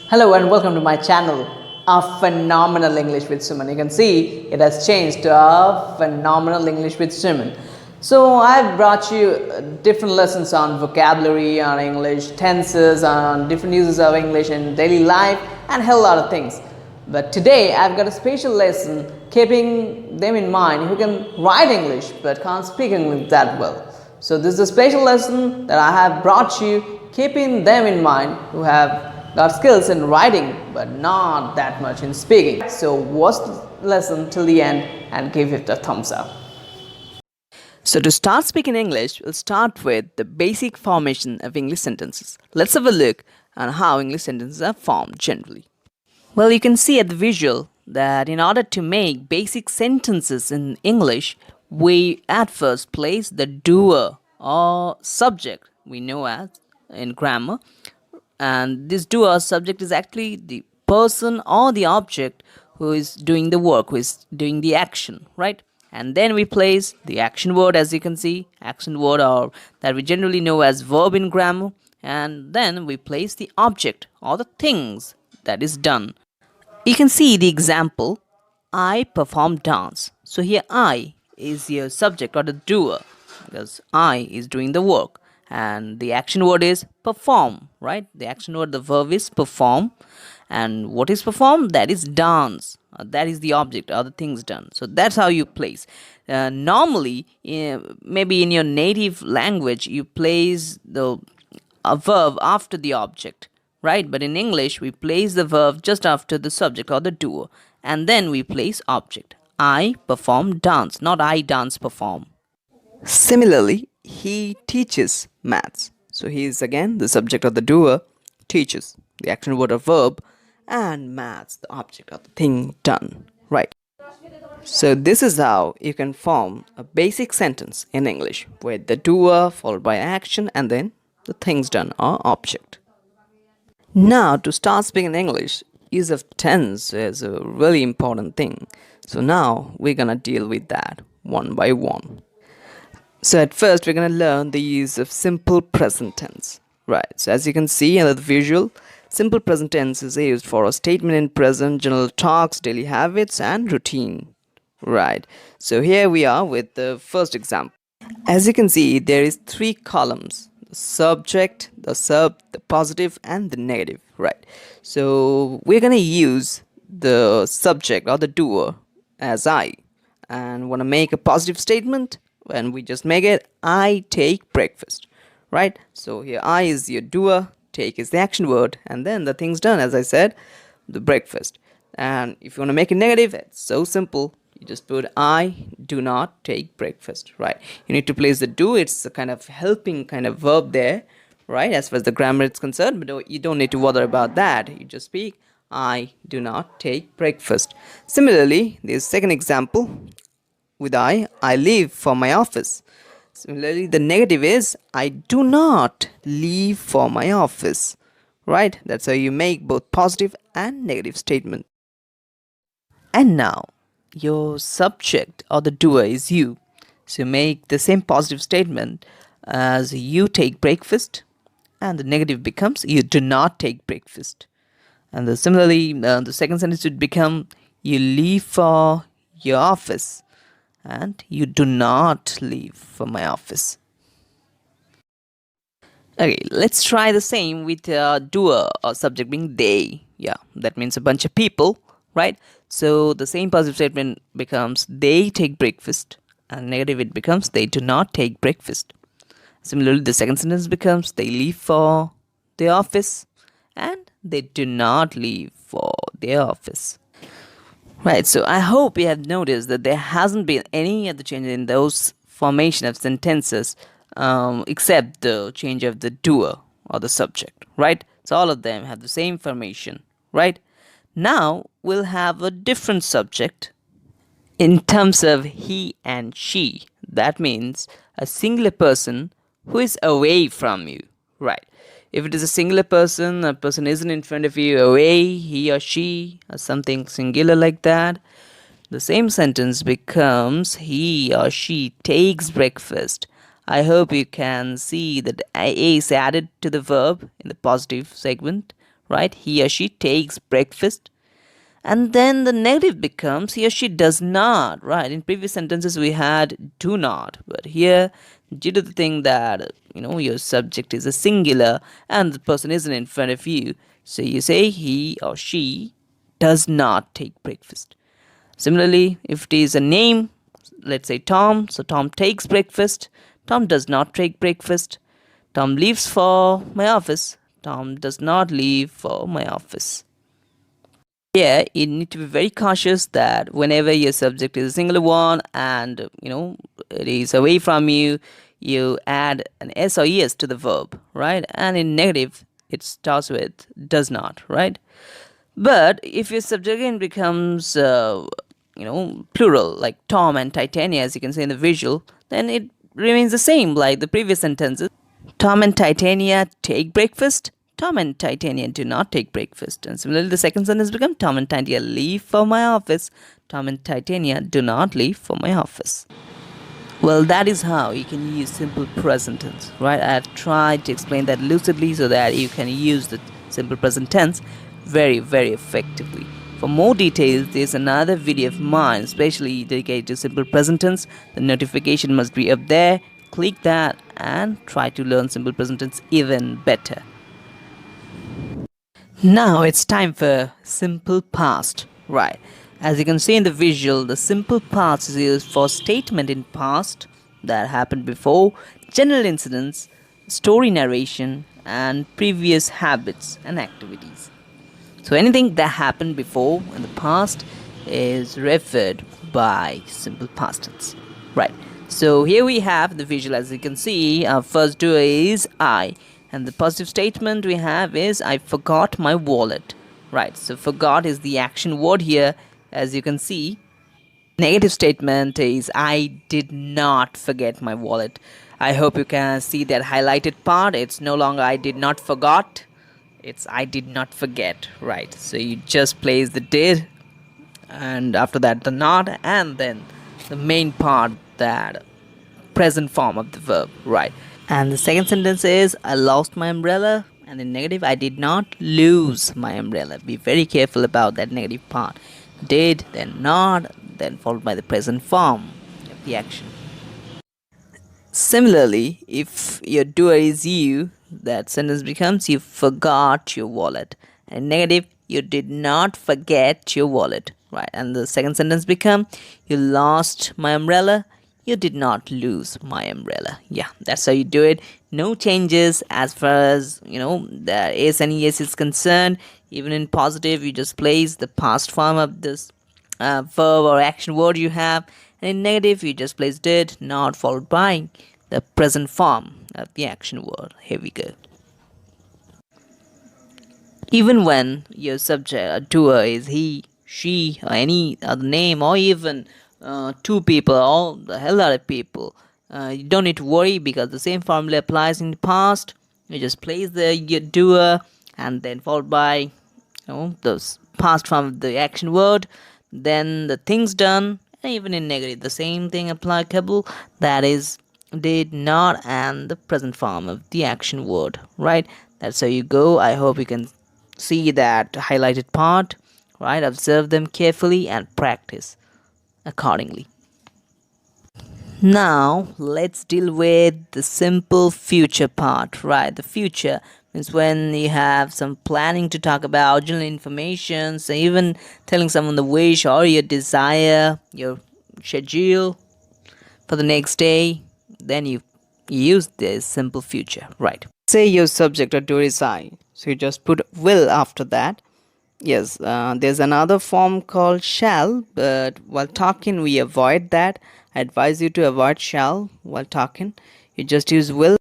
Hello and welcome to my channel, A Phenomenal English with Suman. You can see it has changed to A Phenomenal English with Suman. So I've brought you different lessons on vocabulary, on English, tenses, on different uses of English in daily life and a hell lot of things. But today I've got a special lesson keeping them in mind who can write English but can't speak English that well. So this is a special lesson that I have brought you keeping them in mind who have got skills in writing but not that much in speaking. So watch the lesson till the end and give it a thumbs up. So to start speaking English, we'll start with the basic formation of English sentences. Let's have a look on how English sentences are formed generally. Well, you can see at the visual that in order to make basic sentences in English, we at first place the doer or subject we know as in grammar, and this doer subject is actually the person or the object who is doing the work, who is doing the action, right? And then we place the action word, as you can see, action word, or that we generally know as verb in grammar, and then we place the object or the things that is done. You can see the example, I perform dance. So here I is your subject or the doer because I is doing the work, and the action word is perform, right? The action word, the verb is perform, and what is performed? That is dance. That is the object or the things done. So that's how you place. Normally, maybe in your native language, you place the a verb after the object, right? But in English, we place the verb just after the subject or the doer, and then we place object. I perform dance, not I dance perform. Similarly, he teaches maths. So he is again the subject or the doer, teaches, the action word or verb, and maths, the object or the thing done, right? So this is how you can form a basic sentence in English with the doer followed by action and then the things done or object. Now to start speaking English, use of tense is a really important thing. So now we're gonna deal with that one by one. So at first we're going to learn the use of simple present tense. Right, so as you can see in the visual, simple present tense is used for a statement in present, general talks, daily habits and routine. Right, so here we are with the first example. As you can see, there is 3 columns: the subject, the sub, the positive and the negative. Right, so we're going to use the subject or the doer as I, and want to make a positive statement, and we just make it I take breakfast, right? So here I is your doer, take is the action word, and then the things done, as I said, the breakfast. And if you want to make it negative, it's so simple. You just put I do not take breakfast, right? You need to place the do. It's a kind of helping kind of verb there, right? As far as the grammar is concerned, but you don't need to bother about that. You just speak I do not take breakfast. Similarly, the second example, with I leave for my office. Similarly, the negative is I do not leave for my office, right? That's how you make both positive and negative statement. And now your subject or the doer is you, so make the same positive statement as you take breakfast, and the negative becomes you do not take breakfast. And similarly, the second sentence would become you leave for your office, and you do not leave for my office. Okay, let's try the same with doer or subject being they. Yeah, that means a bunch of people, right? So the same positive statement becomes they take breakfast, and negative it becomes they do not take breakfast. Similarly, the second sentence becomes they leave for the office, and they do not leave for their office. Right, so I hope you have noticed that there hasn't been any other change in those formation of sentences except the change of the doer or the subject, right? So all of them have the same formation, right? Now we'll have a different subject in terms of he and she. That means a singular person who is away from you, right? If it is a singular person, a person isn't in front of you, away, he or she, or something singular like that, the same sentence becomes he or she takes breakfast. I hope you can see that A is added to the verb in the positive segment, right? He or she takes breakfast. And then the negative becomes he or she does not, right? In previous sentences we had do not, but here, due to the thing that your subject is a singular and the person isn't in front of you, so you say he or she does not take breakfast. Similarly, if it is a name, let's say Tom, so Tom takes breakfast. Tom does not take breakfast. Tom leaves for my office. Tom does not leave for my office. Yeah, you need to be very cautious that whenever your subject is a singular one and it is away from you, you add an s or es to the verb, right? And in negative, it starts with does not, right? But if your subject again becomes plural, like Tom and Titania, as you can see in the visual, then it remains the same like the previous sentences. Tom and Titania take breakfast. Tom and Titania do not take breakfast. And similarly, the second sentence becomes Tom and Titania leave for my office. Tom and Titania do not leave for my office. Well, that is how you can use simple present tense, right? I've tried to explain that lucidly so that you can use the simple present tense very, very effectively. For more details, there's another video of mine especially dedicated to simple present tense. The notification must be up there. Click that and try to learn simple present tense even better. Now it's time for simple past, right? As you can see in the visual, the simple past is used for statement in past that happened before, general incidents, story narration, and previous habits and activities. So anything that happened before in the past is referred by simple past tense, right? So here we have the visual. As you can see, our first doer is I, and the positive statement we have is I forgot my wallet, right? So forgot is the action word here, as you can see. Negative statement is I did not forget my wallet. I hope you can see that highlighted part. It's no longer I did not forgot, it's I did not forget, right? So you just place the did, and after that the not, and then the main part, that present form of the verb, right? And the second sentence is I lost my umbrella, and in negative I did not lose my umbrella. Be very careful about that negative part. Did, then not, then followed by the present form of the action. Similarly, if your doer is you, that sentence becomes you forgot your wallet. And negative, you did not forget your wallet, right? And the second sentence become you lost my umbrella, you did not lose my umbrella. Yeah, that's how you do it. No changes as far as the s and es is concerned. Even in positive, you just place the past form of this verb or action word you have, and in negative you just place did not followed by the present form of the action word. Here we go. Even when your subject or doer is he, she, or any other name, or even two people, or the hell lot of people, you don't need to worry because the same formula applies in the past. You just place the your doer and then followed by the past form of the action word, then the things done, and even in negative the same thing applicable, that is did not and the present form of the action word, right? That's how you go. I hope you can see that highlighted part, right? Observe them carefully and practice accordingly. Now let's deal with the simple future part, right? The future means when you have some planning to talk about general information, so even telling someone the wish or your desire, your schedule for the next day, then you use this simple future, right? Say your subject or doer is I, so you just put will after that. Yes, there's another form called shall, but while talking we avoid that. I advise you to avoid shall while talking. You just use will,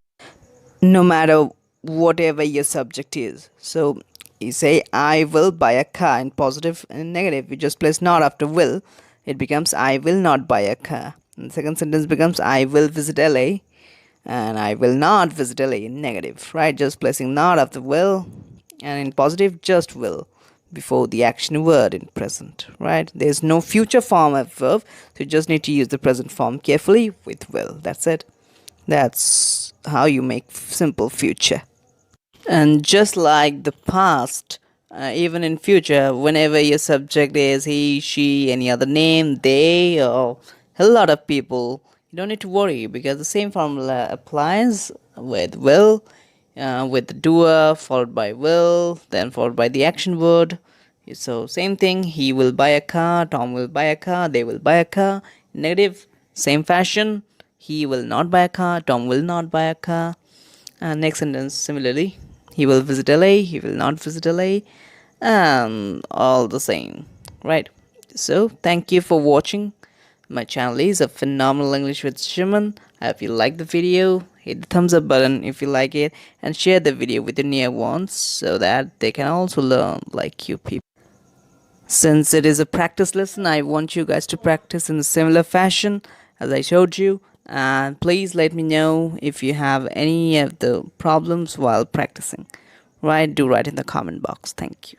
no matter whatever your subject is. So you say I will buy a car in positive, and in negative you just place not after will. It becomes I will not buy a car. And the second sentence becomes I will visit LA, and I will not visit LA in negative, right? Just placing not after will, and in positive just will before the action word in present, right? There's no future form of verb, so you just need to use the present form carefully with will. That's it. That's how you make simple future. And just like the past, even in future, whenever your subject is he, she, any other name, they, or a lot of people, you don't need to worry because the same formula applies with will, with the doer followed by will, then followed by the action word. So same thing. He will buy a car. Tom will buy a car. They will buy a car. Negative, same fashion. He will not buy a car. Tom will not buy a car. Next sentence, similarly, he will visit LA, he will not visit LA, and all the same, right? So, thank you for watching. My channel is a phenomenal English with Shimon. If you like the video, hit the thumbs up button if you like it, and share the video with your near ones so that they can also learn like you people. Since it is a practice lesson, I want you guys to practice in a similar fashion as I showed you. And please let me know if you have any of the problems while practicing. Right? Do write in the comment box. Thank you.